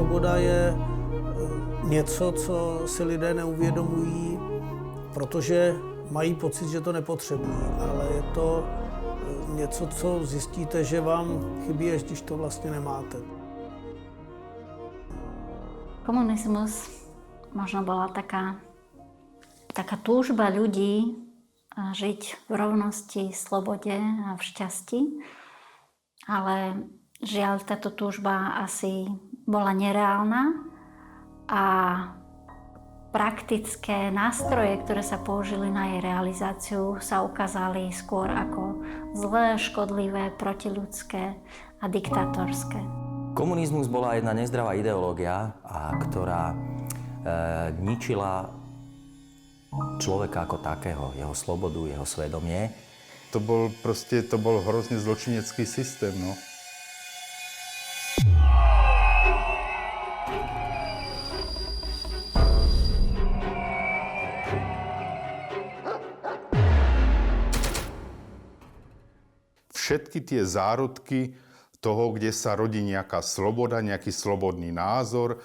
svoboda je něco, co si lidé neuvědomují, protože mají pocit, že to nepotřebují, ale je to něco, co zjistíte, že vám chybí, až když to vlastně nemáte. Komunizmus možno bola taká túžba ľudí žiť v rovnosti, slobode a v šťastí, ale žiaľ, táto túžba asi bola nereálna a praktické nástroje, ktoré sa použili na jej realizáciu, sa ukázali skôr ako zlé, škodlivé, protiľudské a diktátorské. Komunizmus bola jedna nezdravá ideológia, ktorá ničila človeka ako takého, jeho slobodu, jeho svedomie. To bol hrozne zločinecký systém, no. Všetky tie zárodky toho, kde sa rodí nejaká sloboda, nejaký slobodný názor,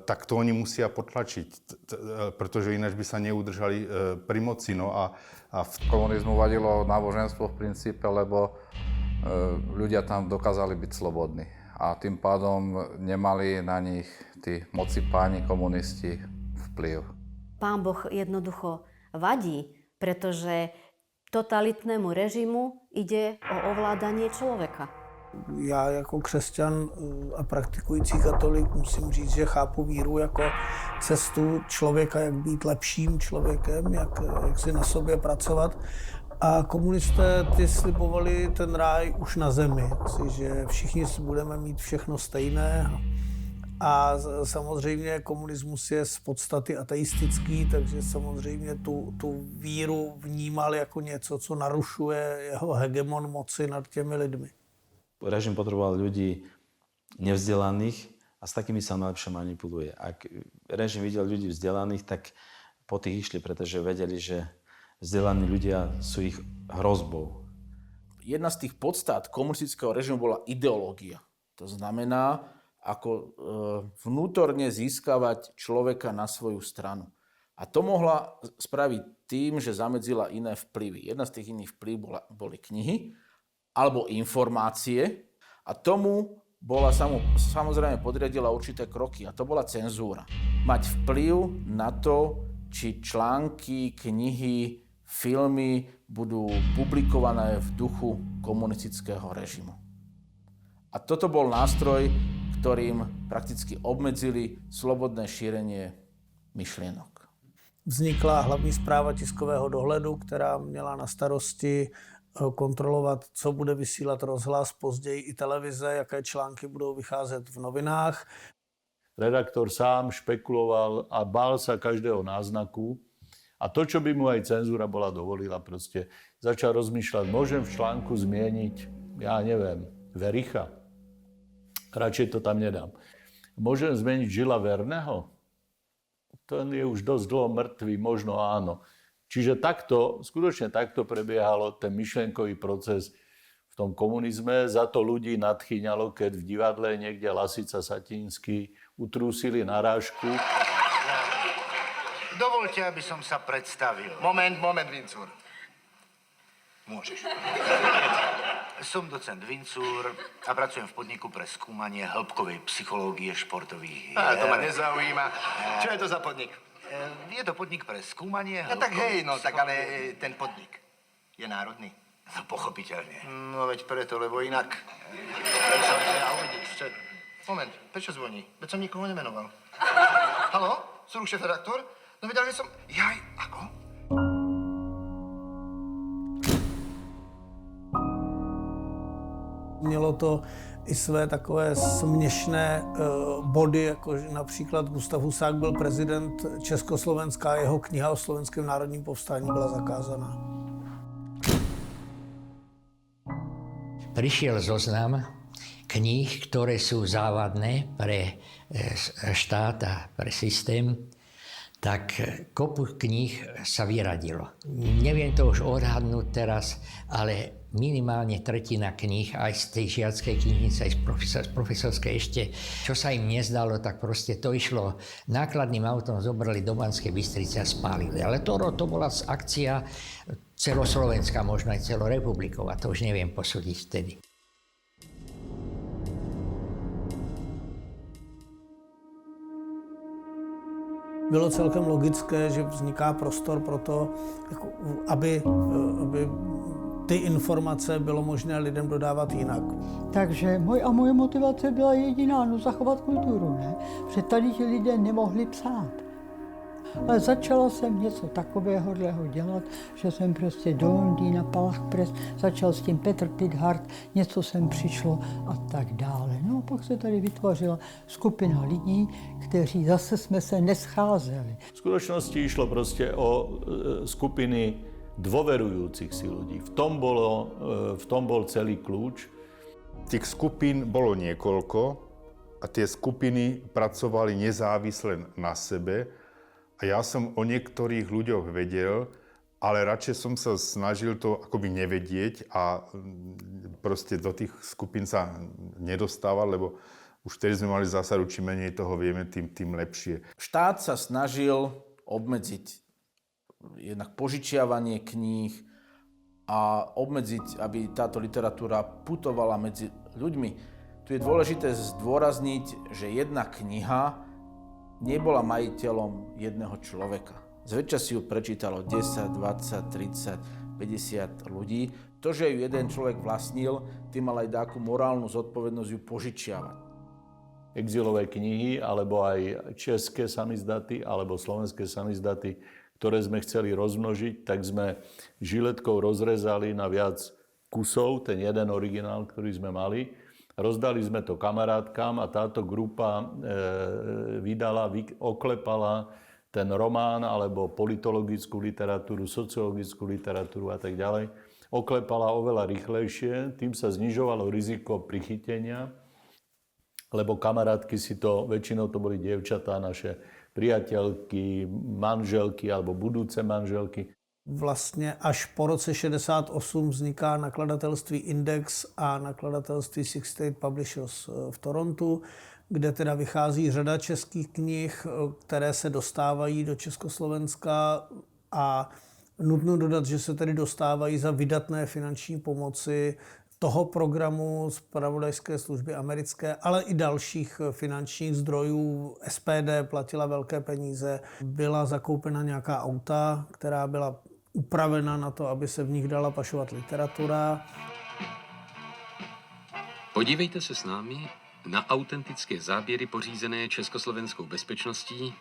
tak to oni musia potlačiť, pretože ináč by sa neudržali pri moci. No a v komunizmu vadilo náboženstvo v princípe, lebo ľudia tam dokázali byť slobodní. A tým pádom nemali na nich tí moci páni komunisti vplyv. Pán Boh jednoducho vadí, pretože totalitnému režimu ide o ovládanie človeka. Já jako křesťan a praktikující katolik musím říct, že chápu víru jako cestu člověka, jak být lepším člověkem, jak si na sobě pracovat. A komunisté ty slibovali ten ráj už na zemi, že všichni budeme mít všechno stejné. A samozřejmě komunismus je z podstaty ateistický, takže samozřejmě tu víru vnímal jako něco, co narušuje jeho hegemon moci nad těmi lidmi. Režim potreboval ľudí nevzdelaných a s takými sa najlepšie manipuluje. Ak režim videl ľudí vzdelaných, tak po tých išli, pretože vedeli, že vzdelaní ľudia sú ich hrozbou. Jedna z tých podstát komunistického režimu bola ideológia. To znamená, ako vnútorne získavať človeka na svoju stranu. A to mohla spraviť tým, že zamedzila iné vplyvy. Jedna z tých iných vplyvov boli knihy alebo informácie a tomu bola samozrejme podriadila určité kroky a to bola cenzúra. Mať vplyv na to, či články, knihy, filmy budú publikované v duchu komunistického režimu. A toto bol nástroj, ktorým prakticky obmedzili slobodné šírenie myšlienok. Vznikla hlavní správa tiskového dohledu, která měla na starosti kontrolovat, co bude vysílat rozhlas, později i televize, jaké články budou vycházet v novinách. Redaktor sám špekuloval a bál sa každého náznaku. A to, čo by mu aj cenzúra bola dovolila, proste začal rozmýšľať, môžem v článku zmieniť, ja neviem, Vericha. Radšej to tam nedám. Môžem zmeniť Žila Verného? Ten je už dosť dlho mŕtvý, možno áno. Čiže skutočne takto prebiehalo ten myšlienkový proces v tom komunizme. Za to ľudí nadchýňalo, keď v divadle niekde Lasica Satinský utrúsili narážku. Dovolte, aby som sa predstavil. Moment, Vincúr. Môžeš. Som docent Vincúr a pracujem v podniku pre skúmanie hĺbkovej psychológie športových hier. To ma nezaujíma. Čo je to za podnik? Je to podnik pre skúmanie hĺbkovej Tak hej, no tak ale ten podnik je národný. No pochopiteľne. No veď preto, lebo inak... Moment, prečo zvoní? Veď som nikoho nemenoval. Haló? Súruch šéf-redaktor? No veď ale som... Jaj, ako? Mělo to i své takové směšné body, jako například Gustav Husák byl prezident Československa a jeho kniha o slovenském národním povstání byla zakázaná. Prišiel zoznam kníh, ktoré sú závadné pre štát a pre systém. tak kopu kníh sa vyradilo. Neviem to už odhadnúť teraz, ale minimálne tretina kníh, aj z tej žiackej knižnice, aj z profesorskej ešte, čo sa im nezdalo, tak proste to išlo nákladným autom, zobrali do Banskej Bystrice a spálili. Ale to bola akcia celoslovenská, možno aj celorepubliková, to už neviem posúdiť vtedy. Bylo celkem logické, že vzniká prostor pro to, jako, aby ty informace bylo možné lidem dodávat jinak. Takže moje motivace byla jediná, zachovat kulturu, ne? Protože tady ti lidé nemohli psát. Ale začala jsem něco takového dělat, že jsem prostě do Londýna, Palach Press, začal s tím Petr Pithart, něco sem přišlo a tak dále. No a pak se tady vytvořila skupina lidí, kteří zase jsme se nescházeli. V skutočnosti išlo proste o skupiny dôverujúcich si ľudí. V tom bol celý kľúč. Tých skupín bolo niekoľko a tie skupiny pracovali nezávisle na sebe. A ja som o niektorých ľuďoch vedel, ale radšej som sa snažil to akoby nevedieť a proste do tých skupín sa nedostávať, lebo už vtedy sme mali zásadu, čím menej toho vieme, tým lepšie. Štát sa snažil obmedziť jednak požičiavanie kníh a obmedziť, aby táto literatúra putovala medzi ľuďmi. Tu je dôležité zdôrazniť, že jedna kniha nebola majiteľom jedného človeka. Zväčša si ju prečítalo 10, 20, 30, 50 ľudí. To, že ju jeden človek vlastnil, tým mal aj takú morálnu zodpovednosť ju požičiavať. Exilové knihy, alebo aj české samizdaty, alebo slovenské samizdaty, ktoré sme chceli rozmnožiť, tak sme žiletkou rozrezali na viac kusov, ten jeden originál, ktorý sme mali. Rozdali sme to kamarátkam a táto grupa oklepala ten román alebo politologickú literatúru, sociologickú literatúru a tak ďalej. Oklepala oveľa rýchlejšie, tým sa znižovalo riziko prichytenia, lebo kamarátky si to, väčšinou to boli dievčatá, naše priateľky, manželky alebo budúce manželky. Vlastně až po roce 68 vzniká nakladatelství Index a nakladatelství Six State Publishers v Torontu, kde teda vychází řada českých knih, které se dostávají do Československa a nutno dodat, že se tedy dostávají za vydatné finanční pomoci toho programu zpravodajské služby americké, ale i dalších finančních zdrojů. SPD platila velké peníze, byla zakoupena nějaká auta, která byla upravena na to, aby se v nich dala pašovat literatura. Podívejte se s námi na autentické záběry pořízené Československou bezpečností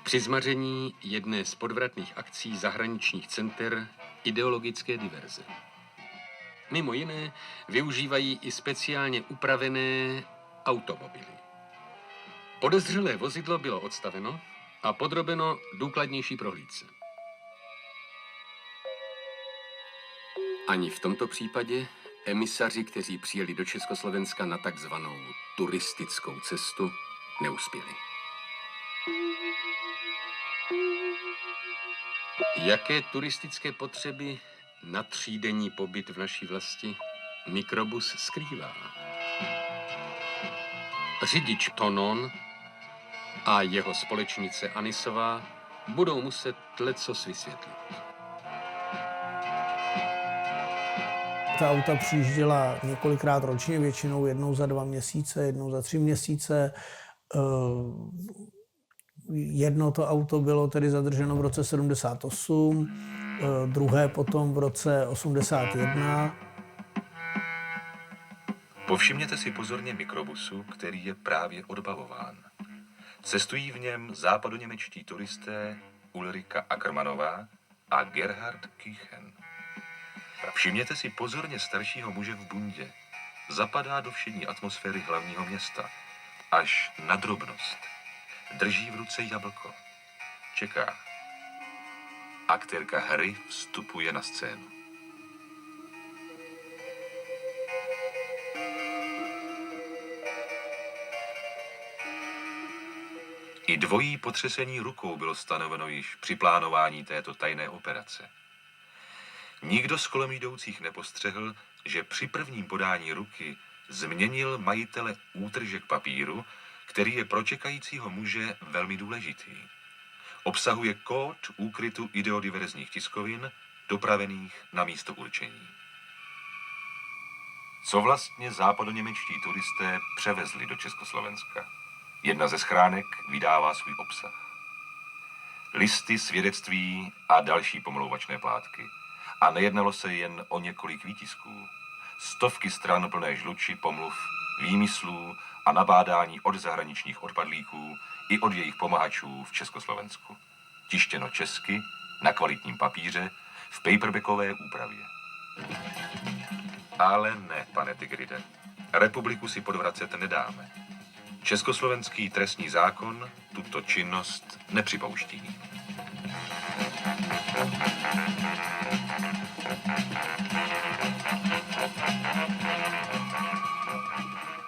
při zmaření jedné z podvratných akcí zahraničních center ideologické diverze. Mimo jiné využívají i speciálně upravené automobily. Podezřelé vozidlo bylo odstaveno a podrobeno důkladnější prohlídce. Ani v tomto případě emisaři, kteří přijeli do Československa na takzvanou turistickou cestu, neuspěli. Jaké turistické potřeby na třídenní pobyt v naší vlasti mikrobus skrývá? Řidič Tonon a jeho společnice Anisová budou muset lecos vysvětlit. Ta auta přijížděla několikrát ročně, většinou jednou za 2 měsíce, jednou za 3 měsíce. Jedno to auto bylo tedy zadrženo v roce 78, druhé potom v roce 81. Povšimněte si pozorně mikrobusu, který je právě odbavován. Cestují v něm západoněmečtí turisté Ulrika Ackermannová a Gerhard Küchen. Všimněte si pozorně staršího muže v bundě. Zapadá do všední atmosféry hlavního města. Až na drobnost. Drží v ruce jablko. Čeká. Aktérka hry vstupuje na scénu. I dvojí potřesení rukou bylo stanoveno již při plánování této tajné operace. Nikdo z kolem jdoucích nepostřehl, že při prvním podání ruky změnil majitele útržek papíru, který je pro čekajícího muže velmi důležitý. Obsahuje kód úkrytu ideodiverzních tiskovin, dopravených na místo určení. Co vlastně západoněmečtí turisté převezli do Československa? Jedna ze schránek vydává svůj obsah. Listy, svědectví a další pomlouvačné plátky. A nejednalo se jen o několik výtisků. Stovky stran plné žluči, pomluv, výmyslů a nabádání od zahraničních odpadlíků i od jejich pomahačů v Československu. Tištěno česky, na kvalitním papíře, v paperbackové úpravě. Ale ne, pane Tigride. Republiku si podvracet nedáme. Československý trestní zákon tuto činnost nepřipouští.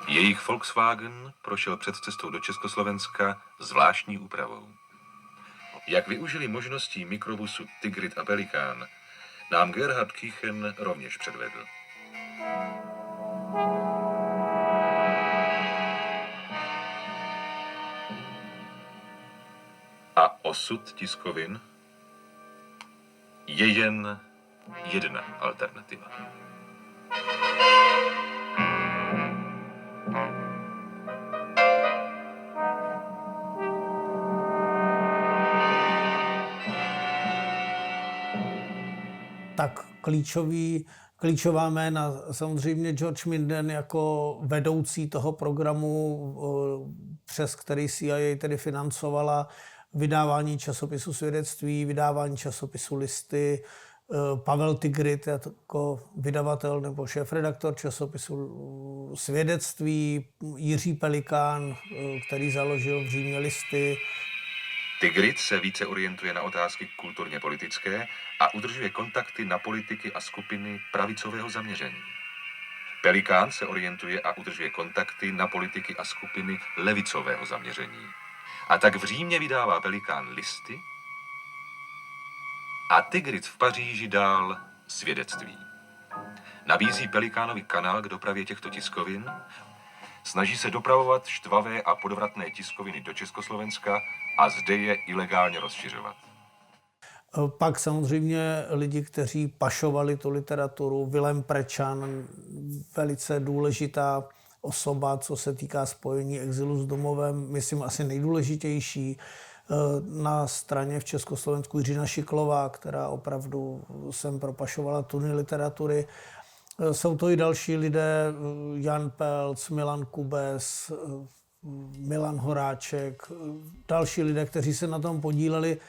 Jejich Volkswagen prošel před cestou do Československa zvláštní úpravou. Jak využili možností mikrobusu Tigrit a Pelikán, nám Gerhard Kichen rovněž předvedl. A osud tiskovin je jen jedna alternativa. Tak klíčová jména, samozřejmě George Minden jako vedoucí toho programu, přes který CIA tedy financovala vydávání časopisu Svědectví, vydávání časopisu Listy, Pavel Tigrit jako vydavatel nebo šéfredaktor časopisu Svědectví, Jiří Pelikán, který založil v Římě Listy. Tigrit se více orientuje na otázky kulturně politické a udržuje kontakty na politiky a skupiny pravicového zaměření. Pelikán se orientuje a udržuje kontakty na politiky a skupiny levicového zaměření. A tak v Římě vydává Pelikán Listy a Tigrit v Paříži dál Svědectví. Nabízí Pelikánovi kanál k dopravě těchto tiskovin, snaží se dopravovat štvavé a podvratné tiskoviny do Československa a zde je ilegálně rozšiřovat. Pak samozřejmě lidi, kteří pašovali tu literaturu, Vilém Prečan, velice důležitá osoba, co se týká spojení exilu s domovem, myslím asi nejdůležitější. Na straně v Československu Jiřina Šiklová, která opravdu sem propašovala tuny literatury. Jsou to i další lidé, Jan Pelc, Milan Kubes, Milan Horáček, další lidé, kteří se na tom podíleli.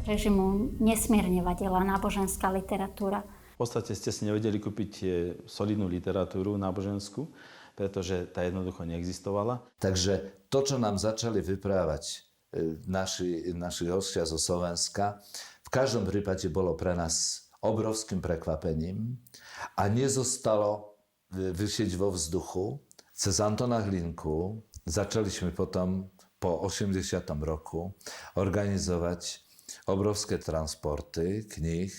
Režimu nesmierne vadila náboženská literatúra. V podstate ste si nevedeli kúpiť solidnú literatúru náboženskú, pretože tá jednoducho neexistovala. Takže to, čo nám začali vyprávať naši hostia zo Slovenska, v každom prípade bolo pre nás obrovským prekvapením a nezostalo vyšiť vo vzduchu. Cez Antona Hlinku začali sme potom po 80. roku organizovať obrovské transporty kníh.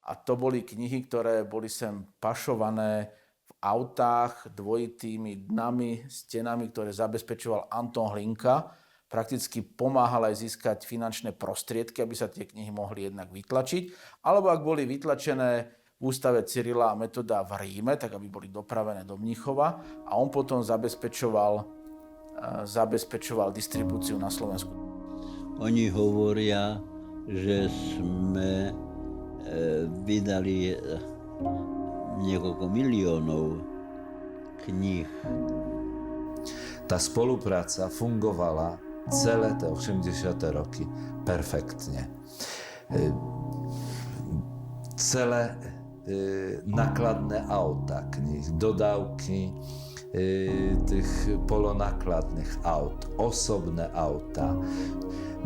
A to boli knihy, ktoré boli sem pašované v autách dvojitými dnami, stenami, ktoré zabezpečoval Anton Hlinka. Prakticky pomáhal aj získať finančné prostriedky, aby sa tie knihy mohli jednak vytlačiť. Alebo ak boli vytlačené v ústave Cyrila a Metoda v Ríme, tak aby boli dopravené do Mníchova. A on potom zabezpečoval distribúciu na Slovensku. Oni hovoria, že sme vydali niekoľko miliónov kníh. Tá spolupráca fungovala celé tie 80. roky perfektne. Celé nakladné auta kníh, dodávky tých polonakladných aut, osobné auta.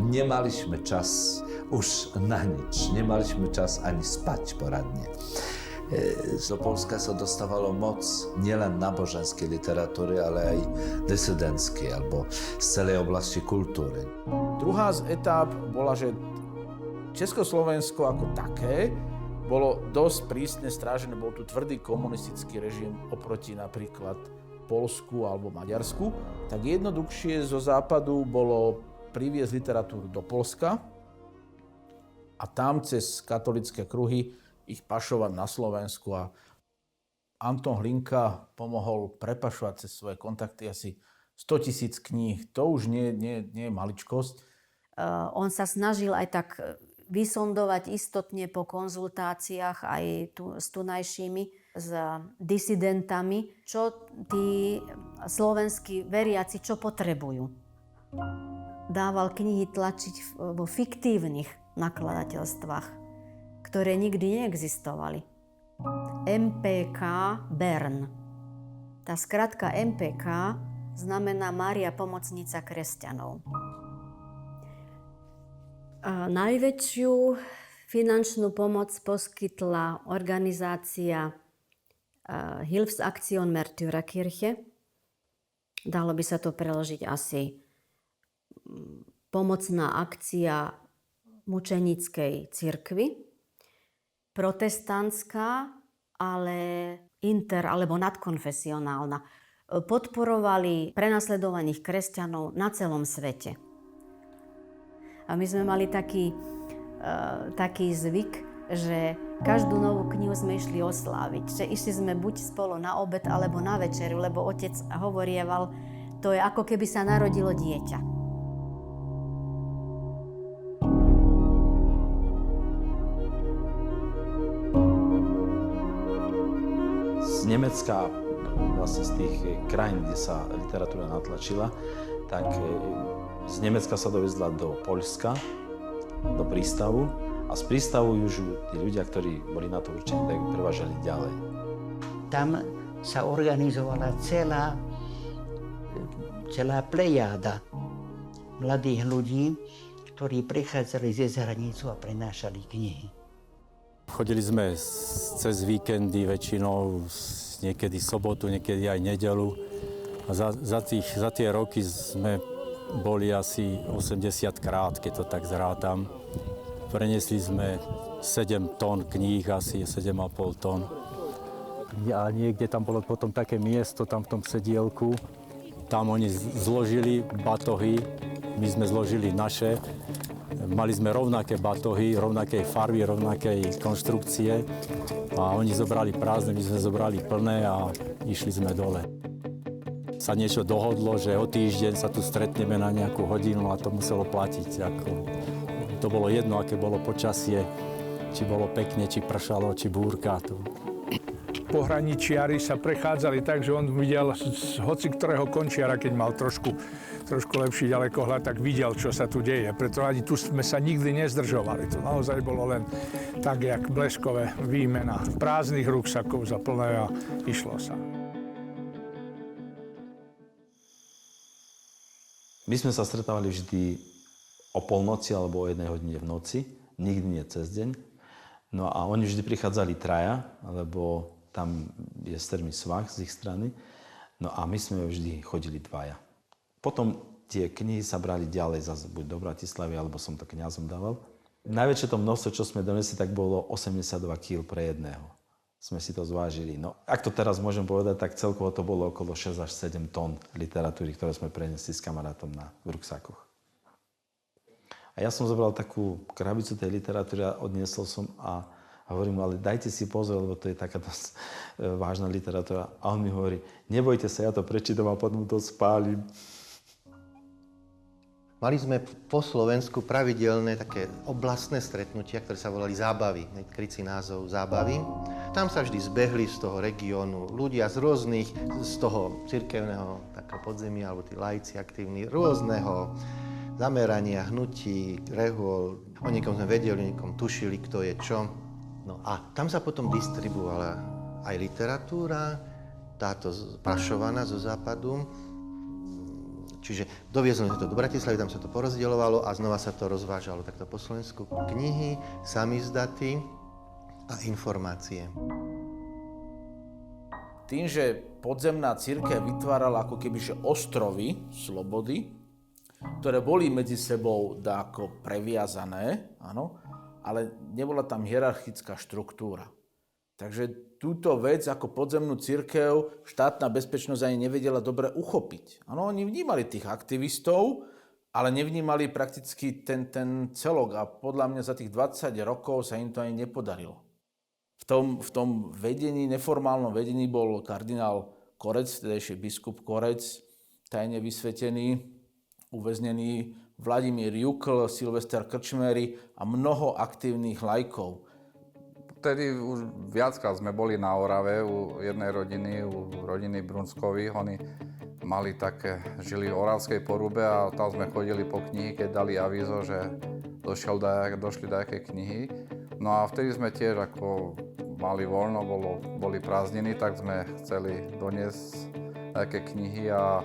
Nemali sme čas už na nič. Nemali sme čas ani spať poradne. Z Polska sa dostávalo moc nielen náboženskej literatúry, ale aj disidentskej alebo z celej oblasti kultúry. Druhá z etáp bola, že Československo ako také bolo dosť prísne strážené, bol tu tvrdý komunistický režim oproti napríklad Poľsku alebo Maďarsku, tak jednoduchšie zo západu bolo priviesť literatúru do Poľska a tam cez katolické kruhy ich pašovať na Slovensku. A Anton Hlinka pomohol prepašovať cez svoje kontakty asi 100 000 kníh. To už nie je maličkosť. On sa snažil aj tak vysondovať istotne po konzultáciách aj s tunajšími, s disidentami, čo tí slovenskí veriaci čo potrebujú. Dával knihy tlačiť vo fiktívnych nakladateľstvách, ktoré nikdy neexistovali. MPK Bern. Tá skratka MPK znamená Mária pomocnica kresťanov. A najväčšiu finančnú pomoc poskytla organizácia Hilfsaktion Märtyrerkirche. Dalo by sa to preložiť asi pomocná akcia mučenickej cirkvi. Protestantská, ale alebo nadkonfesionálna. Podporovali prenasledovaných kresťanov na celom svete. A my sme mali taký zvyk, že každú novú knihu sme išli osláviť. Že išli sme buď spolu na obed, alebo na večeru, lebo otec hovorieval, to je ako keby sa narodilo dieťa. Z Nemecka, vlastne z tých krajín, kde sa literatúra natlačila, tak z Nemecka sa dovezla do Poľska, do prístavu a z prístavu už tí ľudia, ktorí boli na to určení, tak prevážali ďalej. Tam sa organizovala celá plejáda mladých ľudí, ktorí prichádzali ze zahranicu a prenášali knihy. Chodili sme cez víkendy väčšinou, niekedy sobotu, niekedy aj nedeľu. A za tie roky sme boli asi 80 krát, keď to tak zrátam. Preniesli sme 7 tón kníh, asi 7,5 tón. A niekde tam bolo potom také miesto, tam v tom sedielku. Tam oni zložili batohy, my sme zložili naše. Mali sme rovnaké batohy, rovnakej farby, rovnakej konštrukcie. A oni zobrali prázdne, my sme zobrali plné a išli sme dole. Sa niečo dohodlo, že o týždeň sa tu stretneme na nejakú hodinu a to muselo platiť. To bolo jedno, aké bolo počasie, či bolo pekne, či pršalo, či búrka. Pohraničiari sa prechádzali tak, že on videl z hoci ktorého končiara, keď mal trošku lepší ďalekohľad, tak videl, čo sa tu deje. Preto ani tu sme sa nikdy nezdržovali. To naozaj bolo len tak, jak bleskové výmena prázdnych ruksakov za plné a išlo sa. My sme sa stretávali vždy o polnoci alebo o 1 hodine v noci, nikdy nie cez deň. No a oni vždy prichádzali traja, lebo tam je strmý svah z ich strany. No a my sme vždy chodili dvaja. Potom tie knihy sa brali ďalej, zase buď do Bratislavy, alebo som to kňazom dával. Najväčšie to množstvo, čo sme donesli, tak bolo 82 kg pre jedného. Sme si to zvážili. No, ak to teraz môžem povedať, tak celkovo to bolo okolo 6 až 7 tón literatúry, ktoré sme preniesli s kamarátom v ruksakoch. A ja som zobral takú krabicu tej literatúry a odniesol som a hovorím mu, ale dajte si pozor, lebo to je taká dosť vážna literatúra. A on mi hovorí, nebojte sa, ja to prečítam a potom to spálim. Mali sme po Slovensku pravidelné také oblastné stretnutia, ktoré sa volali zábavy, krycí názov zábavy. Tam sa vždy zbehli z toho regiónu ľudia z rôznych, z toho cirkevného takého podzemia, alebo tí laici aktívni, rôzneho zamerania, hnutí, rehôl. O niekom sme vedeli, o niekom tušili, kto je čo. No a tam sa potom distribuovala aj literatúra, táto pašovaná zo západu. Čiže doviezli sme to do Bratislavy, tam sa to porozdeľovalo a znova sa to rozvážalo takto po Slovensku. Knihy, samizdaty a informácie. Tým, že podzemná cirkev vytvárala ako kebyže ostrovy slobody, ktoré boli medzi sebou dáko previazané, áno, ale nebola tam hierarchická štruktúra. Takže túto vec ako podzemnú cirkev štátna bezpečnosť ani nevedela dobre uchopiť. Áno, oni vnímali tých aktivistov, ale nevnímali prakticky ten celok a podľa mňa za tých 20 rokov sa im to ani nepodarilo. V tom vedení, neformálnom vedení bol kardinál Korec, tedajší biskup Korec, tajne vysvetený, uväznený Vladimír Jukl, Silvester Krčmery a mnoho aktívnych laikov. Vtedy už viackrát sme boli na Orave u jednej rodiny, u rodiny Brunskových. Oni žili v Oravskej Porube a tam sme chodili po knihy, keď dali avízo, že došli nejaké knihy. No a vtedy sme tiež ako mali voľno, boli prázdniny, tak sme chceli doniesť nejaké knihy a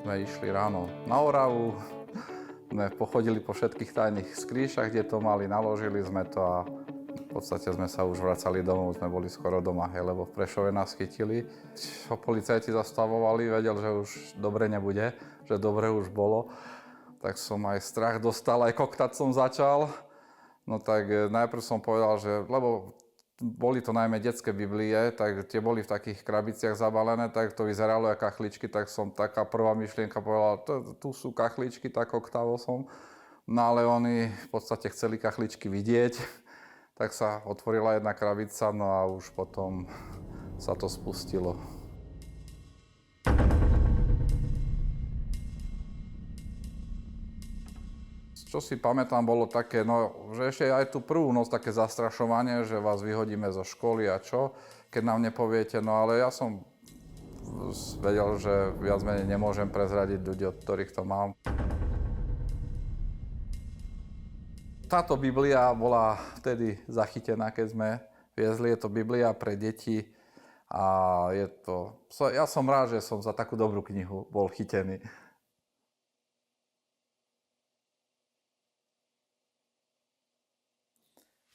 sme išli ráno na Oravu. Sme pochodili po všetkých tajných skrýšach, kde to mali, naložili sme to a v podstate sme sa už vracali domov, sme boli skoro doma, lebo v Prešove nás chytili. Policajti zastavovali, vedel, že už dobre nebude, že dobre už bolo. Tak som aj strach dostal, aj koktať som začal. No tak najprv som povedal, že lebo boli to najmä detské Biblie, tak tie boli v takých krabiciach zabalené, tak to vyzeralo ako kachličky, tak som taká prvá myšlienka povedala, tu sú kachličky, tak oktavo som. No ale oni v podstate chceli kachličky vidieť, tak sa otvorila jedna krabica, no a už potom sa to spustilo. Čo si pamätám, bolo také, že ešte aj tú prvú noc také zastrašovanie, že vás vyhodíme zo školy a čo, keď nám nepoviete, ale ja som vedel, že viac menej nemôžem prezradiť ľudí, od ktorých to mám. Táto Biblia bola vtedy zachytená, keď sme viezli, je to Biblia pre deti a ja som rád, že som za takú dobrú knihu bol chytený.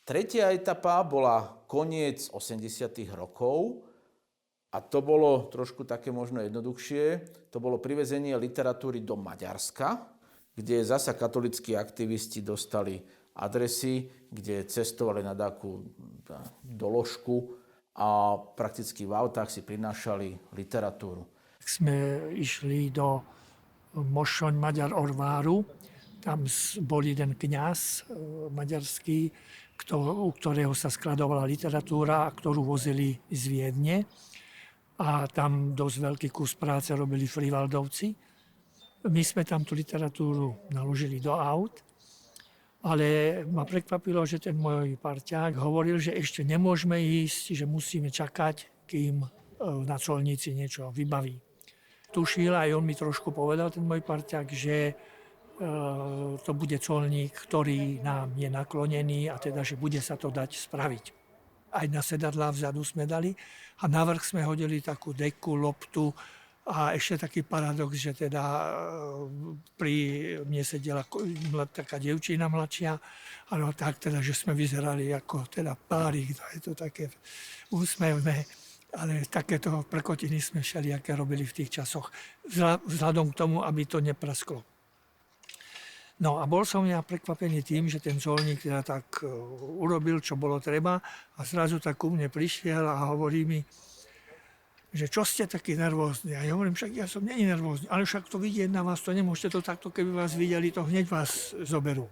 Tretia etapa bola koniec 80. rokov a to bolo trošku také možno jednoduchšie. To bolo privezenie literatúry do Maďarska, kde zasa katolícki aktivisti dostali adresy, kde cestovali na takú doložku a prakticky v autách si prinášali literatúru. Sme išli do Mošoň Maďar Orváru. Tam bol jeden kňaz maďarský, u ktorého sa skladovala literatúra, ktorú vozili z Viedne. A tam dosť veľký kus práce robili Frivaldovci. My sme tam tú literatúru naložili do aut, ale ma prekvapilo, že ten môj parťák hovoril, že ešte nemôžeme ísť, že musíme čakať, kým na colnici niečo vybaví. Tušil, aj on mi trošku povedal, ten môj parťák, že to bude colník, ktorý nám je naklonený a teda, že bude sa to dať spraviť. Aj na sedadlá vzadu sme dali a navrch sme hodili takú deku, loptu a ešte taký paradox, že teda pri mne sedela taká dievčina mladšia, ale tak teda, že sme vyzerali ako teda párik, je to také úsmevné. Ale takéto prekotiny sme všelijaké robili v tých časoch, vzhľadom k tomu, aby to neprasklo. No a bol som ja prekvapený tým, že ten colník teda tak urobil, čo bolo treba a zrazu tak ku mne prišiel a hovorí mi, že čo ste taký nervózni. A ja hovorím, však ja som není nervózny, ale však to vidieť na vás, to nemôžete to takto, keby vás videli, to hneď vás zoberú.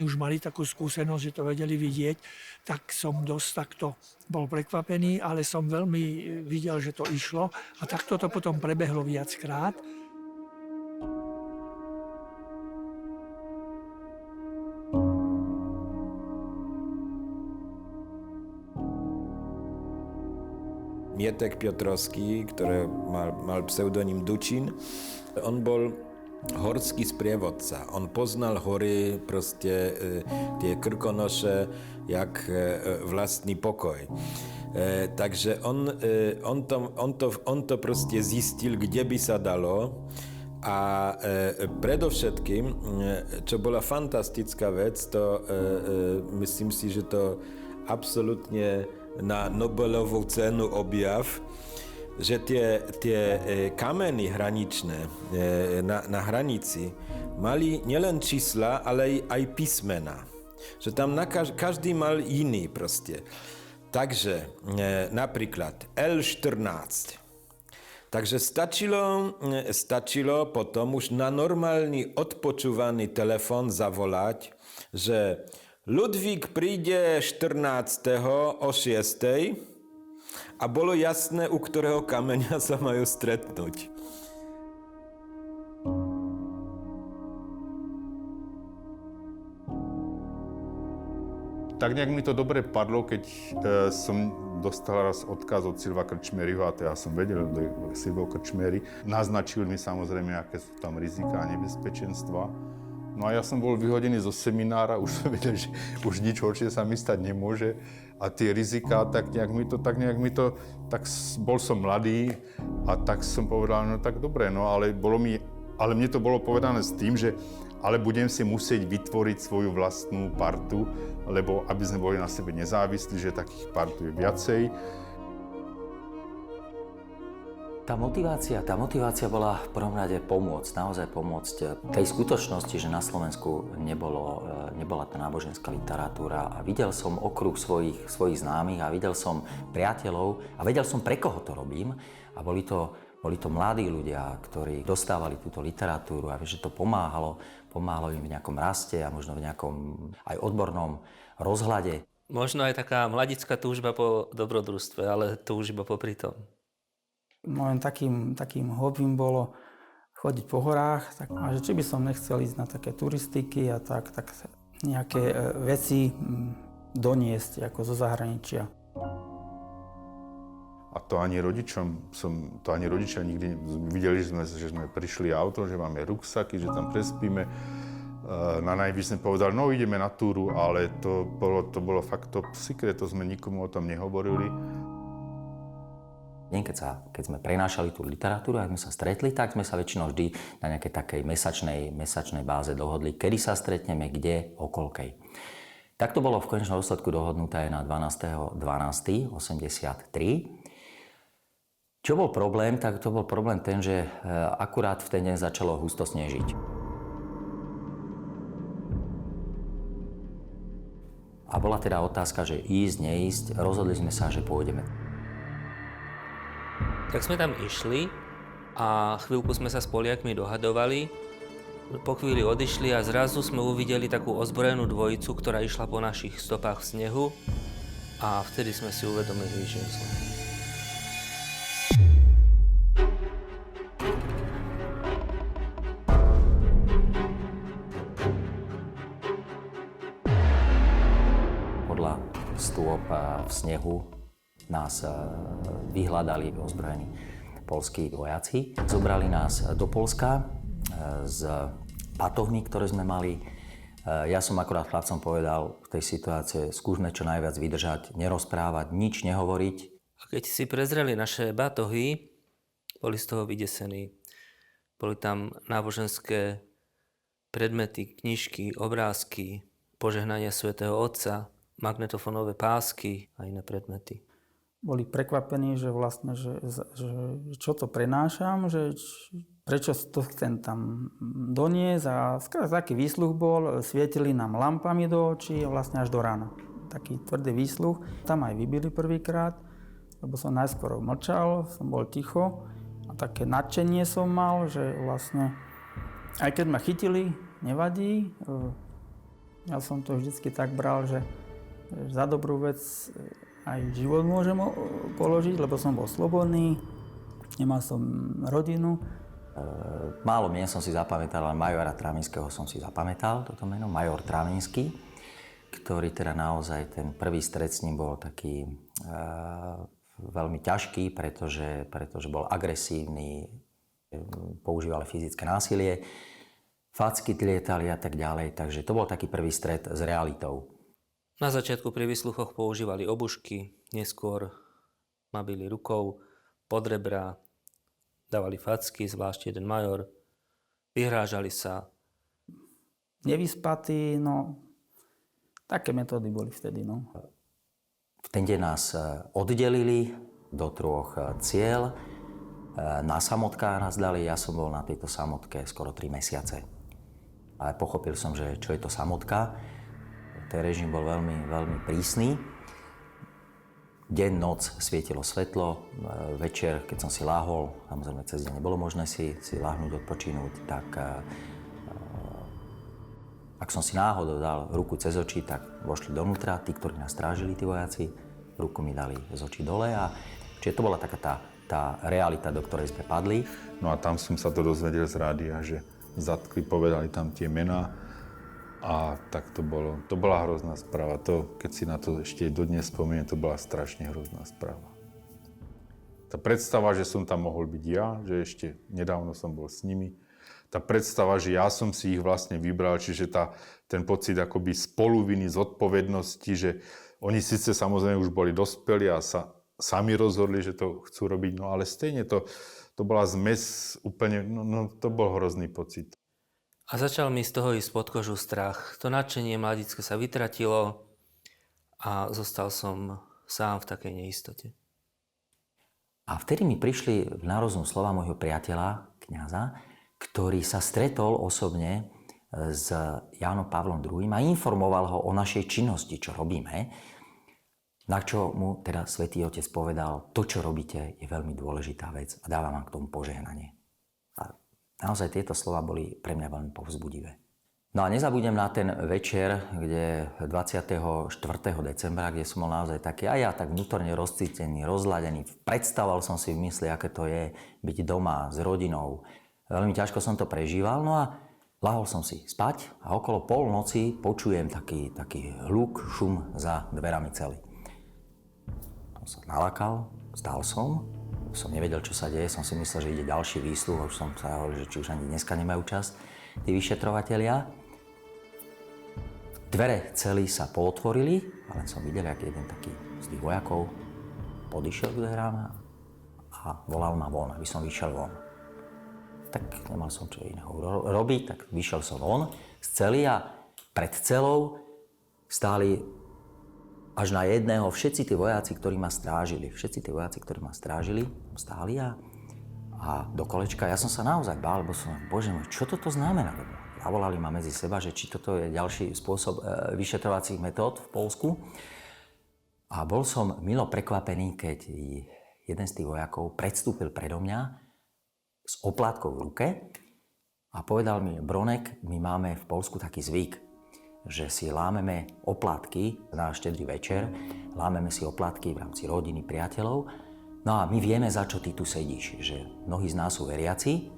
Už mali takú skúsenosť, že to vedeli vidieť, tak som dosť takto bol prekvapený, ale som veľmi videl, že to išlo a takto to potom prebehlo viackrát. Mietek Piotrowski, ktorý mal pseudonym Dučin, on bol horský sprievodca. On poznal hory, proste tie krkonoše, jak vlastný pokoj. Takže on to proste zistil, kde by sa dalo A predovšetkým, čo bola fantastická vec, to myslím si, že to absolútne na Nobelovú cenu objav, že tie kameny hraničné na hranici mali nielen čísla, ale aj písmena. Že tam každý mal iný proste. Takže napríklad L14. Takže stačilo potom už na normálny odpočúvaný telefon zavolať, že Ludvík príde 14. o 6. A bolo jasné, u ktorého kameňa sa majú stretnúť. Tak nejak mi to dobre padlo, keď som dostal raz odkaz od Silva Krčmeryho, a to ja som vedel, Silvo Krčmery. Naznačil mi samozrejme, aké sú tam rizika a nebezpečenstva. No a ja som bol vyhodený zo seminára, už som vedel, že už nič horšie sa mi stať nemôže. A tie rizika, tak bol som mladý a tak som povedal, no tak dobre, no ale mne to bolo povedané s tým, že ale budem si musieť vytvoriť svoju vlastnú partu, lebo aby sme boli na sebe nezávislí, že takých partu je viacej. Tá motivácia bola v prvom rade naozaj pomôcť tej skutočnosti, že na Slovensku nebola tá náboženská literatúra a videl som okruh svojich známych a videl som priateľov a vedel som, pre koho to robím a boli to mladí ľudia, ktorí dostávali túto literatúru a že to pomáhalo im v nejakom raste a možno v nejakom aj odbornom rozhľade. Možno aj taká mladická túžba po dobrodružstve, ale túžba popri tom. Mojím takým hobbym bolo chodiť po horách, a že či by som nechcel ísť na také turistiky a tak nejaké veci doniesť ako zo zahraničia. A to ani rodičia nikdy videli, že sme prišli autom, že máme ruksaky, že tam prespíme. Na najvyš sme povedali, no ideme na túru, ale to bolo fakt top secret, to sme nikomu o tom nehovorili. Keď sme prenášali tú literatúru a sme sa stretli, tak sme sa väčšinou vždy na nejakej takej mesačnej báze dohodli, kedy sa stretneme, kde, o koľkej. Tak to bolo v konečnom dôsledku dohodnuté aj na 12.12.83. Čo bol problém? Tak to bol problém ten, že akurát v ten deň začalo husto snežiť. A bola teda otázka, že ísť, neísť. Rozhodli sme sa, že pôjdeme. Tak sme tam išli a chvíľku sme sa s Poliakmi dohadovali. Po chvíli odišli a zrazu sme uvideli takú ozbrojenú dvojicu, ktorá išla po našich stopách v snehu a vtedy sme si uvedomili, že je zle. Podľa stôp v snehu nás vyhľadali ozbrojení poľskí vojaci. Zobrali nás do Poľska s batohmi, ktoré sme mali. Ja som akorát chlapcom povedal v tej situácii, skúsme čo najviac vydržať, nerozprávať, nič nehovoriť. A keď si prezreli naše batohy, boli z toho vydesení. Boli tam náboženské predmety, knižky, obrázky, požehnania svätého Otca, magnetofónové pásky a iné predmety. Boli prekvapení, že vlastne, že čo to prenášam, že prečo to chcem tam doniesť a taký výsluch bol, svietili nám lampami do očí a vlastne až do rána. Taký tvrdý výsluch. Tam aj vybili prvýkrát, lebo som najskôr mlčal, som bol ticho a také nadšenie som mal, že vlastne aj keď ma chytili, nevadí. Ja som to vždycky tak bral, že za dobrú vec aj život môžem položiť, lebo som bol slobodný, nemal som rodinu. Málo mien som si zapamätal, ale majora Travinského som si zapamätal, toto meno, major Travinský, ktorý teda naozaj, ten prvý stret s ním bol taký veľmi ťažký, pretože bol agresívny, používal fyzické násilie, facky lietali a tak ďalej, takže to bol taký prvý stret s realitou. Na začiatku pri výsluchoch používali obušky, neskôr ma bili rukou pod rebra, dávali facky, zvlášť jeden major. vyhrážali sa. Nevyspatí, no, také metódy boli vtedy, no. V ten deň nás oddelili do 3 ciel. Na samotkách nás dali, ja som bol na tejto samotke skoro 3 mesiace. Ale pochopil som, že čo je to samotka. Ten režim bol veľmi, veľmi prísny. Deň, noc svietilo svetlo. Večer, keď som si láhol, samozrejme cez deň nebolo možné si láhnuť, odpočinúť, tak ak som si náhodou dal ruku cez oči, tak vošli donútra, tí, ktorí nás strážili, tí vojaci, ruku mi dali z očí dole a čiže to bola taká tá realita, do ktorej sme padli. No a tam som sa to dozvedel z rádia, že zatkli, povedali tam tie mená a tak to bola hrozná správa. To, keď si na to ešte dodnes spomínam, to bola strašne hrozná správa. Tá predstava, že som tam mohol byť ja, že ešte nedávno som bol s nimi, tá predstava, že ja som si ich vlastne vybral, čiže ten pocit akoby spoluviny, zodpovednosti, že oni síce samozrejme už boli dospelí a sami rozhodli, že to chcú robiť, no ale stejne to bola zmes úplne, no to bol hrozný pocit. A začal mi z toho ísť pod kožu strach. To nadšenie mladické sa vytratilo a zostal som sám v takej neistote. A vtedy mi prišli na rozum slova môjho priateľa, kňaza, ktorý sa stretol osobne s Jánom Pavlom II a informoval ho o našej činnosti, čo robíme, na čo mu teda Svätý Otec povedal, to, čo robíte, je veľmi dôležitá vec a dávam vám k tomu požehnanie. A naozaj tieto slova boli pre mňa veľmi povzbudivé. No a nezabudnem na ten večer, kde 24. decembra, kde som bol naozaj taký, aj ja tak vnútorne rozcítený, rozladený. Predstavoval som si v mysli, aké to je byť doma s rodinou. Veľmi ťažko som to prežíval, no a lahol som si spať a okolo polnoci počujem taký hluk, šum za dverami cely. Som sa nalakal, vstal som nevedel, čo sa deje, som si myslel, že ide ďalší výsluh, už som sa hovoril, že či už ani dneska nemajú čas tí vyšetrovatelia. Dvere cely sa pootvorili, ale som videl, jak jeden taký z tých vojakov podišiel k dverám a volal ma von, aby som vyšiel von. Tak nemal som čo iného robiť, tak vyšiel som von z cely a pred celou stáli až na jedného všetci tí vojaci, ktorí ma strážili. Stáli a do kolečka. Ja som sa naozaj bál, lebo som, bože môj, čo toto znamená? Zavolali ma medzi seba, že či toto je ďalší spôsob vyšetrovacích metód v Poľsku. A bol som milo prekvapený, keď jeden z tých vojakov predstúpil predo mňa s oplátkou v ruke a povedal mi, Bronek, my máme v Poľsku taký zvyk, že si lámeme oplátky na štedrý večer, lámeme si oplátky v rámci rodiny, priateľov, no a my vieme, za čo ty tu sedíš, že mnohí z nás sú veriaci,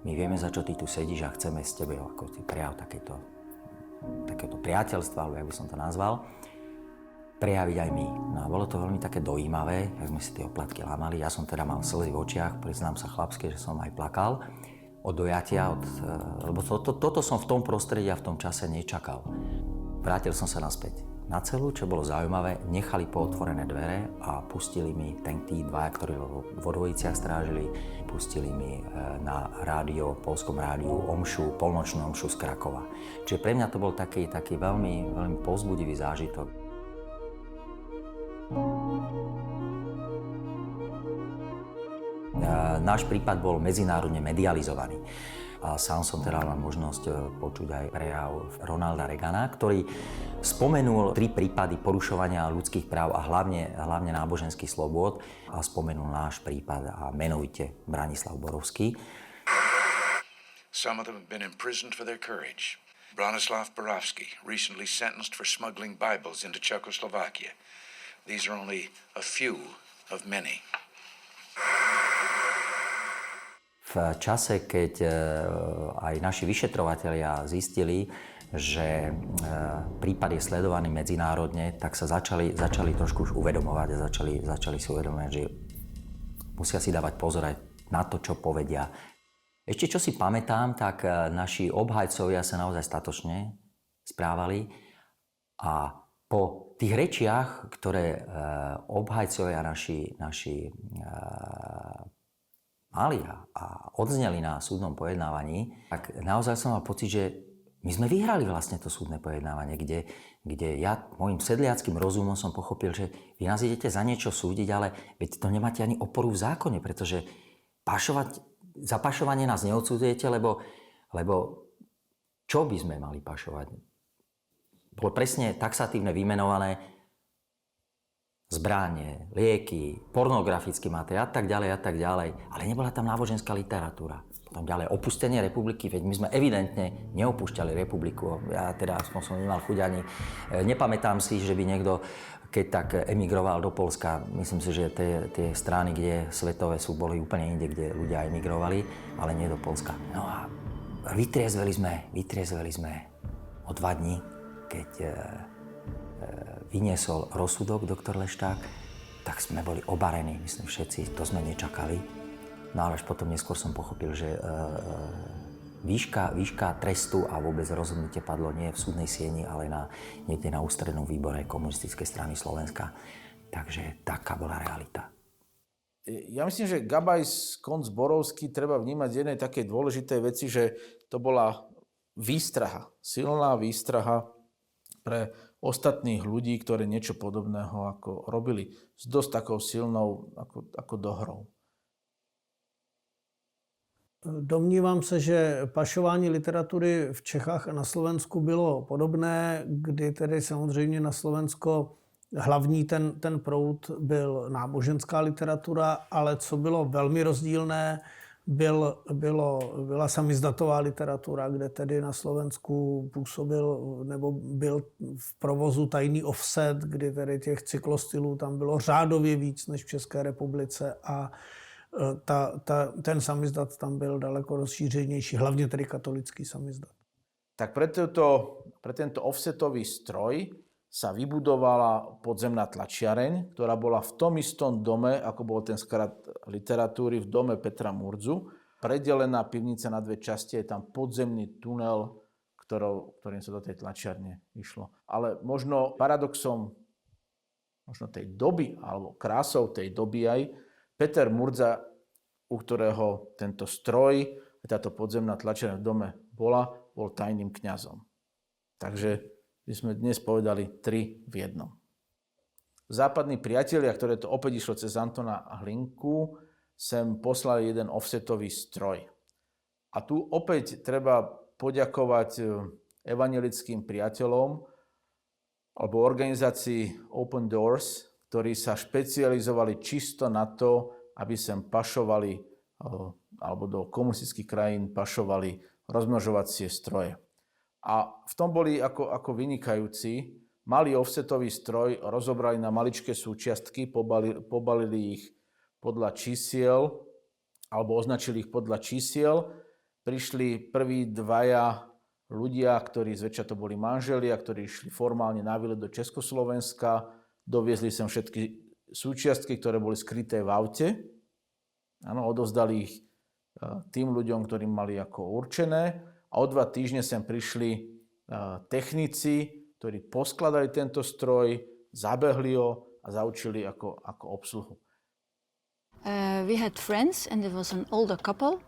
my vieme, za čo ty tu sedíš a chceme s tebe ako prejav takéto priateľstva, alebo jak by som to nazval, prejaviť aj my. No a bolo to veľmi také dojímavé, jak sme si tie oplátky lámali. Ja som teda mal slzy v očiach, priznám sa chlapsky, že som aj plakal od dojatia, lebo toto som v tom prostredí a v tom čase nečakal. Vrátil som sa naspäť na celu, čo bolo zaujímavé, nechali pootvorené dvere a pustili mi tí dvaja, ktorí vo dvojiciach strážili, pustili mi na rádio, poľskom rádiu omšu, polnočnú omšu z Krakova. Čiže pre mňa to bol taký veľmi, veľmi povzbudivý zážitok. Náš prípad bol medzinárodne medializovaný. A sám som teda mal možnosť počuť aj prejav Ronalda Reagana, ktorý spomenul 3 prípady porušovania ľudských práv a hlavne náboženských slobôd a spomenul náš prípad a menovite Branislav Borovský. Some of them have been imprisoned for their courage. Branislav Borovský, recently sentenced for smuggling Bibles into Czechoslovakia. These are only a few of many. V čase, keď aj naši vyšetrovatelia zistili, že prípad je sledovaný medzinárodne, tak sa začali trošku už uvedomovať a začali si uvedomovať, že musia si dávať pozor aj na to, čo povedia. Ešte čo si pamätám, tak naši obhajcovia sa naozaj statočne správali a po tých rečiach, ktoré obhajcovia naši mali a odzneli na súdnom pojednávaní, tak naozaj som mal pocit, že my sme vyhrali vlastne to súdne pojednávanie, kde ja môjim sedliackým rozumom som pochopil, že vy nás idete za niečo súdiť, ale veď to nemáte ani oporu v zákone, pretože za pašovanie nás neodsúdujete, lebo čo by sme mali pašovať? Bolo presne taxatívne vymenované zbranie, lieky, pornografický materiál a tak ďalej. Ale nebola tam náboženská literatúra. Potom ďalej opustenie republiky, veď my sme evidentne neopúšťali republiku. Ja teda aspoň som nemal chuť ani... Nepamätám si, že by niekto, keď tak emigroval do Poľska, myslím si, že tie strany, kde svetové sú, boli úplne inde, kde ľudia emigrovali, ale nie do Poľska. No a vytriezveli sme o 2 dní, keď vyniesol rozsudok doktor Lešták, tak sme boli obarení, myslím všetci, to sme nečakali. No ale až potom neskôr som pochopil, že výška trestu a vôbec rozhodnutie padlo nie v súdnej sieni, ale niekde na ústrednom výbore Komunistickej strany Slovenska. Takže taká bola realita. Ja myslím, že Gabajs konc Borovský treba vnímať z jednej takej dôležitej veci, že to bola výstraha, silná výstraha pre ostatných ľudí, ktorí niečo podobného ako robili s dosť takou silnou ako dohrou. Domnívám se, že pašování literatury v Čechách a na Slovensku bylo podobné, kdy tedy samozřejmě na Slovensko hlavní ten proud byl náboženská literatura, ale co bylo velmi rozdílné, byla samizdatová literatura, kde tedy na Slovensku působil nebo byl v provozu tajný offset, kdy tedy těch cyklostylů tam bylo řádově víc než v České republice a ten samizdat tam byl daleko rozšířenější, hlavně tedy katolický samizdat. Tak pre tento offsetový stroj sa vybudovala podzemná tlačiareň, ktorá bola v tom istom dome, ako bol ten sklad literatúry v dome Petra Murdzu. Predelená pivnica na 2 časti, je tam podzemný tunel, ktorým sa do tej tlačiarne išlo. Ale možno paradoxom tej doby, alebo krásou tej doby aj, Peter Murdza, u ktorého tento stroj, táto podzemná tlačiareň v dome bol tajným kňazom. Takže my sme dnes povedali 3 v jednom. Západní priatelia, ktoré to opäť išlo cez Antona Hlinku, sem poslali jeden offsetový stroj. A tu opäť treba poďakovať evangelickým priateľom alebo organizácii Open Doors, ktorí sa špecializovali čisto na to, aby sem pašovali alebo do komunistických krajín pašovali rozmnožovacie stroje. A v tom boli ako vynikajúci. Mali offsetový stroj, rozobrali na maličké súčiastky, pobalili ich podľa čísiel, alebo označili ich podľa čísiel. Prišli prví 2 ľudia, ktorí zväčša to boli manželia, ktorí išli formálne na výlet do Československa, doviezli sem všetky súčiastky, ktoré boli skryté v aute. Áno, odovzdali ich tým ľuďom, ktorým mali ako určené. A o 2 týždne sem prišli technici, ktorí poskladali tento stroj, zabehli ho a zaučili ako obsluhu. We had friends and there was an older couple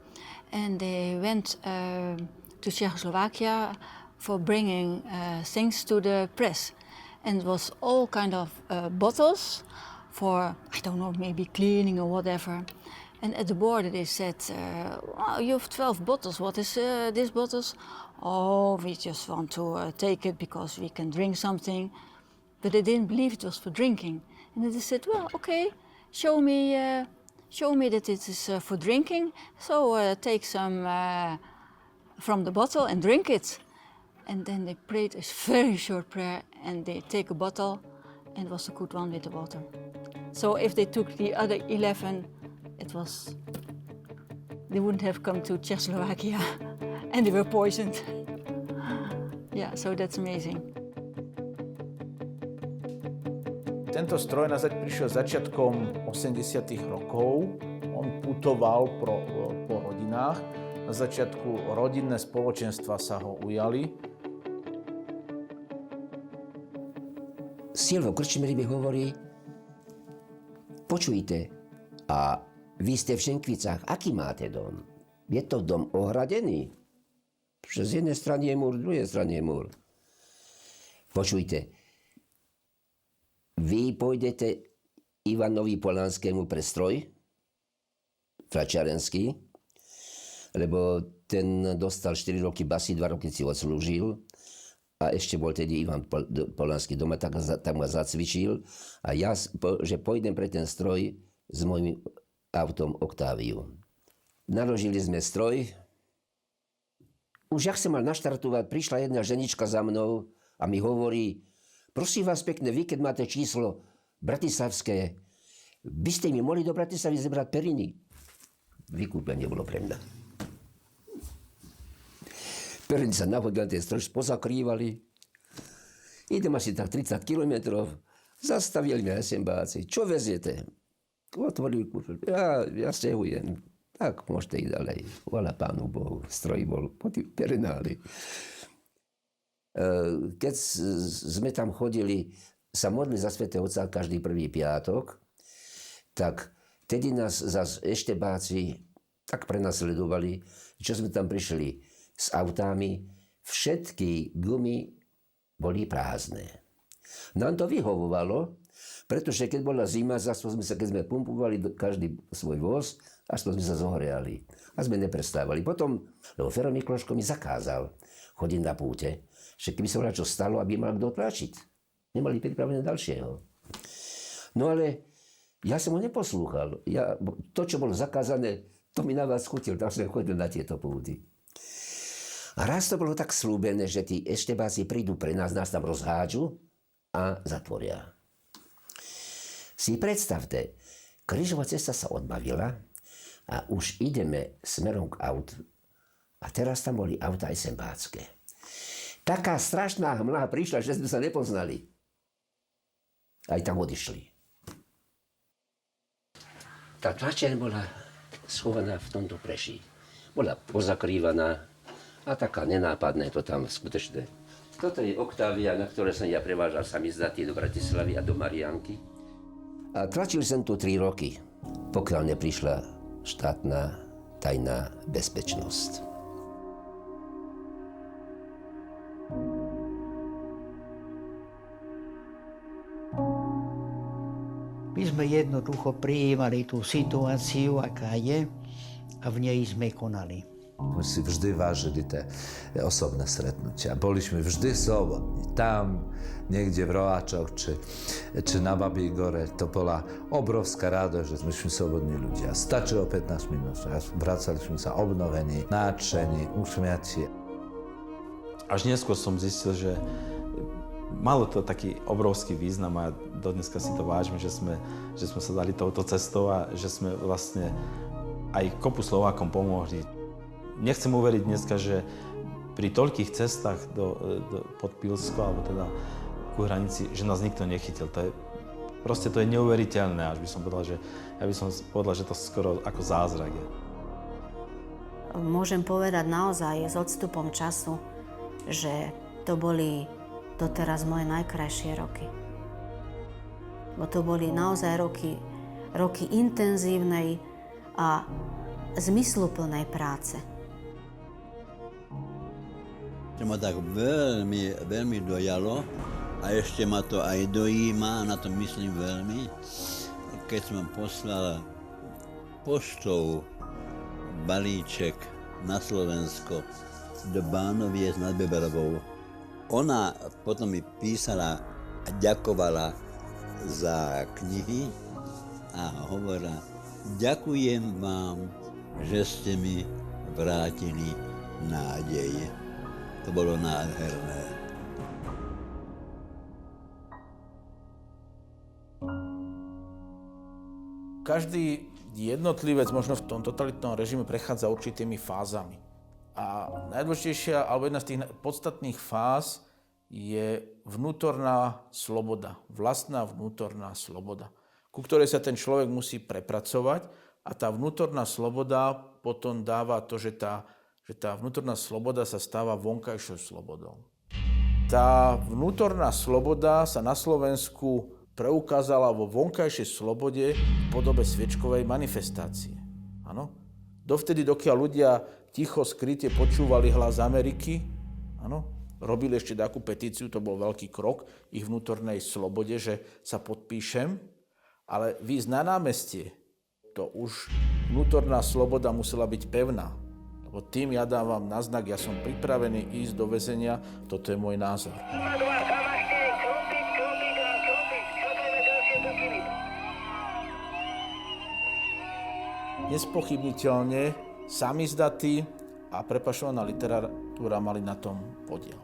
and they went to Czechoslovakia for bringing things to the press. And it was all kind of bottles for, I don't know, maybe cleaning or whatever. And at the border they said, you have 12 bottles, what is these bottles? Oh, we just want to take it because we can drink something. But they didn't believe it was for drinking. And then they said, well, okay, show me that it is for drinking. So take some from the bottle and drink it. And then they prayed a very short prayer and they take a bottle and it was a good one with the water. So if they took the other 11, they wouldn't have come to Czechoslovakia and they were poisoned. Yeah, so that's amazing. Tento stroj prišiel začiatkom 80. rokov. On putoval po rodinách. Na začiatku rodinné spoločenstva sa ho ujali. Silvo Krčmery mi hovorí, počujte, a Vy ste v Šenkvicách, aký máte dom? Je to dom ogradený? Že z jednej strany je múr, z druhej strany je múr. Počujte, vy pôjdete Ivanovi Polanskému pre stroj, Fračiarenský, lebo ten dostal 4 roky basy, 2 roky si odslúžil a ešte bol tedy Ivan Polanský doma, tak ma zacvičil a ja, že pôjdem pre ten stroj s mojím autom Octaviu. Naložili sme stroj. Už jak som mal naštartovať, prišla jedna ženička za mnou a mi hovorí, prosím vás pekne, vy keď máte číslo bratislavské, by ste mi mohli do Bratislavy zebrať periny? Vykúpenie bolo pre mňa. Periny sa nahodili, ten stroj pozakrývali. Idem asi tak 30 kilometrov. Zastavili mňa SMBáci. Čo veziete? Otvorili kufr. Ja stehujem. Tak môžete ísť ďalej. Chvála Pánu Bohu. Stroj bol po tým perináli. Keď sme tam chodili, sa modli za svätého Otca každý prvý piatok, tak tedy nás zase eštebáci tak prenasledovali, čo sme tam prišli s autami, všetky gumy boli prázdne. Nám to vyhovovalo, pretože keď bola zima, keď sme pumpovali každý svoj voz, aspoň sme sa zohriali a sme neprestávali. Potom, lebo Fero Mikloško mi zakázal chodiť na púte, že keby sa čo stalo, aby mal kto tlačiť. Nemali pripravené ďalšieho. No ale ja som ho neposlúchal. To, čo bolo zakázané, to mi na vás chutil, tak som chodil na tieto púty. A raz to bolo tak slúbené, že tí eštebáci prídu pre nás tam rozhádžu a zatvoria. Si predstavte, krížová cesta sa odbavila a už ideme smerom k autu. A teraz tam boli auta SMBácké. Taká strašná hmla prišla, že sme sa nepoznali. Aj tam odišli. Tá tlačeň bola schovaná v tomto preší. Bola pozakrývaná a taká nenápadná to tam skutočne. Toto je Octavia, na ktoré som ja prevážal samizdaty do Bratislavy a do Mariánky. A tlačil som tu 3 roky, pokiaľ neprišla štátna tajná bezpečnosť. My sme jednoducho prijímali tú situáciu, aká je, a v nej sme konali. My si vždy vážili tie osobné stretnutia. Boli sme vždy slobodní. Tam, niekde v Roháčoch, či na Babí Gore, to bola obrovská radosť, že sme slobodní ľudia. Stačilo 15 minút a vracali sme sa obnovení, nadšení, usmiatí. Až neskôr som zistil, že malo to taký obrovský význam a dodneska si to vážime, že sme sa dali touto cestou a že sme vlastne aj kopu Slovákom pomohli. Nechcem uveriť dneska, že pri toľkých cestách pod Pilsko, alebo teda ku hranici, že nás nikto nechytil. To je neuveriteľné, až by som povedal, že to skoro ako zázrak je. Môžem povedať naozaj s odstupom času, že to boli doteraz moje najkrajšie roky. Bo to boli naozaj roky intenzívnej a zmysluplnej práce. To ma tak veľmi, veľmi dojalo a ešte ma to aj dojíma, na to myslím veľmi, keď som poslal poštou balíček na Slovensko do Bánoviec nad Beberovou. Ona potom mi písala a ďakovala za knihy a hovorila, ďakujem vám, že ste mi vrátili nádej. To bolo nádherné. Každý jednotlivec možno v tom totalitnom režime prechádza určitými fázami. A najdôležitejšia, alebo jedna z tých podstatných fáz je vnútorná sloboda. Vlastná vnútorná sloboda, ku ktorej sa ten človek musí prepracovať a tá vnútorná sloboda potom dáva to, že tá vnútorná sloboda sa stáva vonkajšou slobodou. Tá vnútorná sloboda sa na Slovensku preukázala vo vonkajšej slobode v podobe sviečkovej manifestácie. Áno? Dovtedy, dokiaľ ľudia ticho, skryte počúvali hlas Ameriky, áno, robili ešte takú petíciu, to bol veľký krok ich vnútornej slobode, že sa podpíšem, ale výjsť na námestie, to už vnútorná sloboda musela byť pevná. Lebo tým ja dávam naznak, ja som pripravený ísť do väzenia, toto je môj názor. Nespochybniteľne samizdatí a prepašovaná literatúra mali na tom podiel.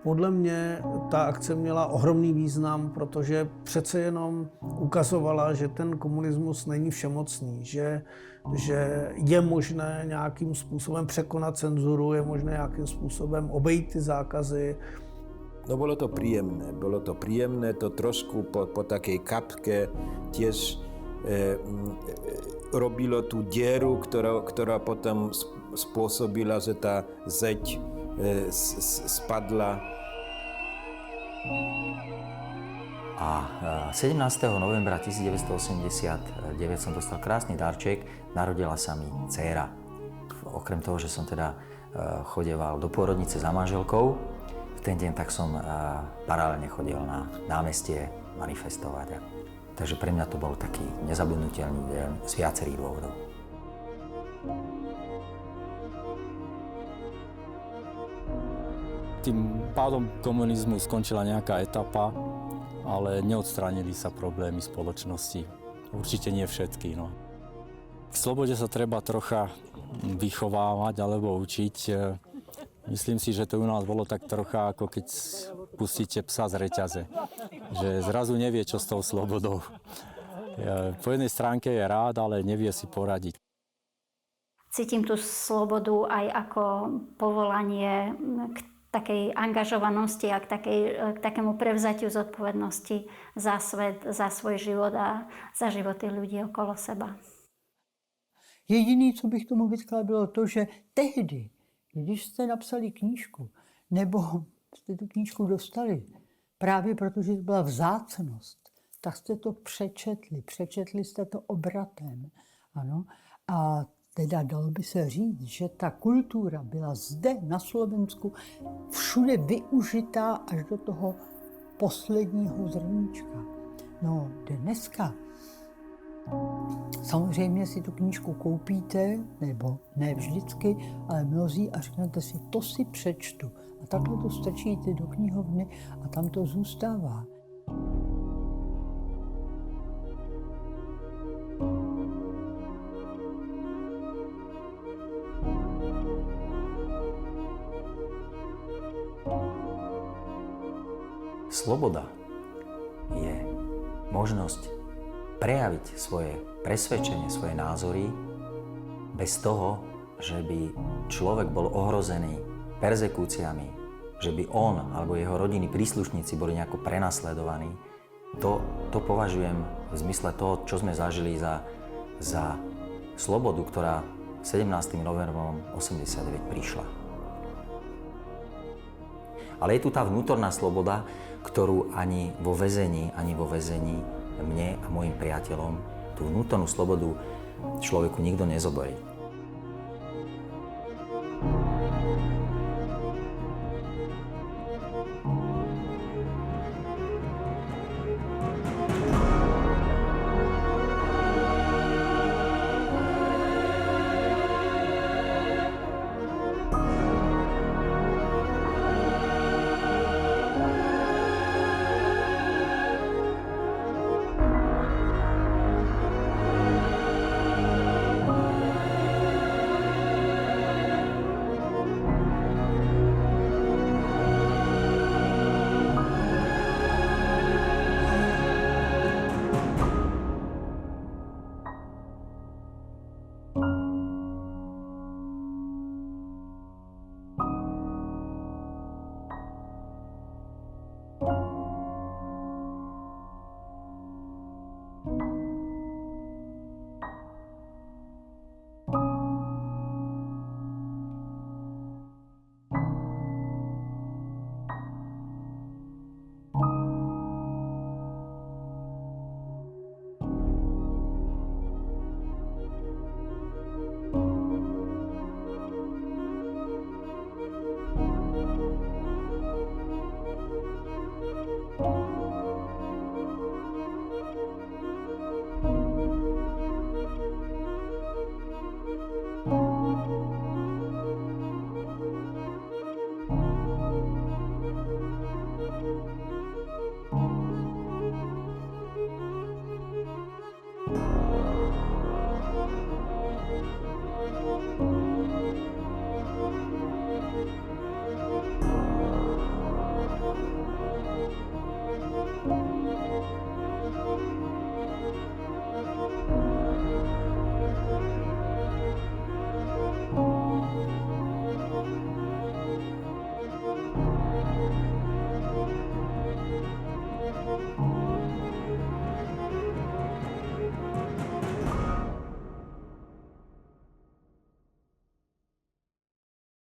Podle mě ta akce měla ohromný význam, protože přece jenom ukazovala, že ten komunismus není všemocný, že je možné nějakým způsobem překonat cenzuru, je možné nějakým způsobem obejít ty zákazy. No bolo to príjemné, to trošku po takej kapke tiež robilo tú dieru, ktorá potom spôsobila, že tá zeď spadla. A 17. novembra 1989 som dostal krásny darček, narodila sa mi dcéra. Okrem toho, že som teda chodieval do pôrodnice za manželkou, v ten deň tak som paralelne chodil na námestie manifestovať. Takže pre mňa to bol taký nezabudnutelný deň z viacerých dôvodov. Tým pádom komunizmu skončila nejaká etapa, ale neodstránili sa problémy spoločnosti. Určite nie všetky. No. K slobode sa treba trocha vychovávať alebo učiť. Myslím si, že to u nás bolo tak trocha, ako keď pustíte psa z reťaze. Že zrazu nevie, čo s tou slobodou. Po jednej stránke je rád, ale nevie si poradiť. Cítim tú slobodu aj ako povolanie k takej angažovanosti a k takému prevzatiu zodpovednosti za svet, za svoj život a za životy ľudí okolo seba. Jediné, co bych tomu vytkla, bylo to, že tehdy, když jste napsali knížku, nebo jste tu knížku dostali, právě protože to byla vzácnost, tak jste to přečetli jste to obratem. Ano? A teda dalo by se říct, že ta kultura byla zde na Slovensku všude využitá až do toho posledního zrníčka. No dneska samozřejmě si tu knížku koupíte, nebo ne vždycky, ale mnozí a řeknete si, to si přečtu. A takhle to strčíte do knihovny a tam to zůstává. Sloboda je možnosť prejaviť svoje presvedčenie, svoje názory bez toho, že by človek bol ohrozený perzekúciami, že by on alebo jeho rodiny, príslušníci boli nejako prenasledovaní. To považujem v zmysle toho, čo sme zažili za slobodu, ktorá 17. novembrom 89 prišla. Ale je tu tá vnútorná sloboda, ktorú ani vo väzení mne a mojim priateľom tú vnútornú slobodu človeku nikto nezoberie.